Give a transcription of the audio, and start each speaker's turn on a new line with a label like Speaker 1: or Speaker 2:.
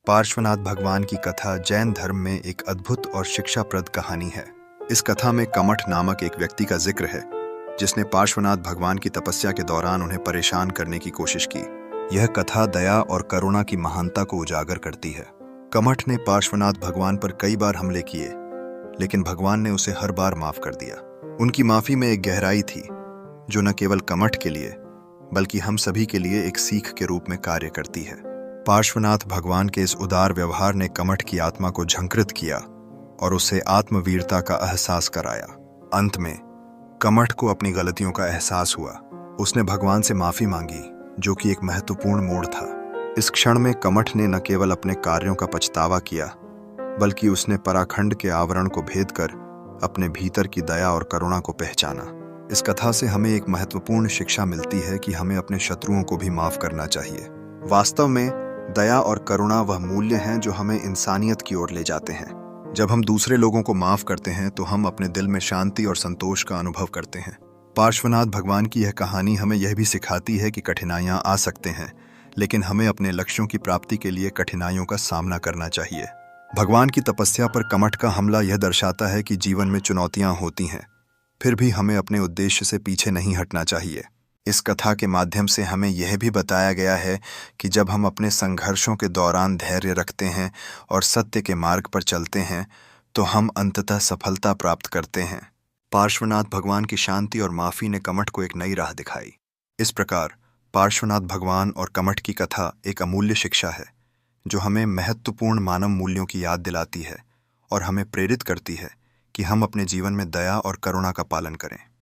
Speaker 1: पार्श्वनाथ भगवान की कथा जैन धर्म में एक अद्भुत और शिक्षाप्रद कहानी है। इस कथा में कमठ नामक एक व्यक्ति का जिक्र है जिसने पार्श्वनाथ भगवान की तपस्या के दौरान उन्हें परेशान करने की कोशिश की। यह कथा दया और करुणा की महानता को उजागर करती है। कमठ ने पार्श्वनाथ भगवान पर कई बार हमले किए, लेकिन भगवान ने उसे हर बार माफ कर दिया। उनकी माफी में एक गहराई थी जो न केवल कमठ के लिए बल्कि हम सभी के लिए एक सीख के रूप में कार्य करती है। पार्श्वनाथ भगवान के इस उदार व्यवहार ने कमठ की आत्मा को झंकृत किया और उसे आत्मवीरता का एहसास कराया। अंत में कमठ को अपनी गलतियों का एहसास हुआ। उसने भगवान से माफी मांगी, जो कि एक महत्वपूर्ण मोड़ था। इस क्षण में कमठ ने न केवल अपने कार्यों का पछतावा किया, बल्कि उसने पराखंड के आवरण को भेद कर अपने भीतर की दया और करुणा को पहचाना। इस कथा से हमें एक महत्वपूर्ण शिक्षा मिलती है कि हमें अपने शत्रुओं को भी माफ करना चाहिए। वास्तव में दया और करुणा वह मूल्य हैं जो हमें इंसानियत की ओर ले जाते हैं। जब हम दूसरे लोगों को माफ करते हैं तो हम अपने दिल में शांति और संतोष का अनुभव करते हैं। पार्श्वनाथ भगवान की यह कहानी हमें यह भी सिखाती है कि कठिनाइयां आ सकते हैं, लेकिन हमें अपने लक्ष्यों की प्राप्ति के लिए कठिनाइयों का सामना करना चाहिए। भगवान की तपस्या पर कमठ का हमला यह दर्शाता है कि जीवन में चुनौतियां होती हैं, फिर भी हमें अपने उद्देश्य से पीछे नहीं हटना चाहिए। इस कथा के माध्यम से हमें यह भी बताया गया है कि जब हम अपने संघर्षों के दौरान धैर्य रखते हैं और सत्य के मार्ग पर चलते हैं, तो हम अंततः सफलता प्राप्त करते हैं। पार्श्वनाथ भगवान की शांति और माफी ने कमठ को एक नई राह दिखाई। इस प्रकार पार्श्वनाथ भगवान और कमठ की कथा एक अमूल्य शिक्षा है जो हमें महत्वपूर्ण मानव मूल्यों की याद दिलाती है और हमें प्रेरित करती है कि हम अपने जीवन में दया और करुणा का पालन करें।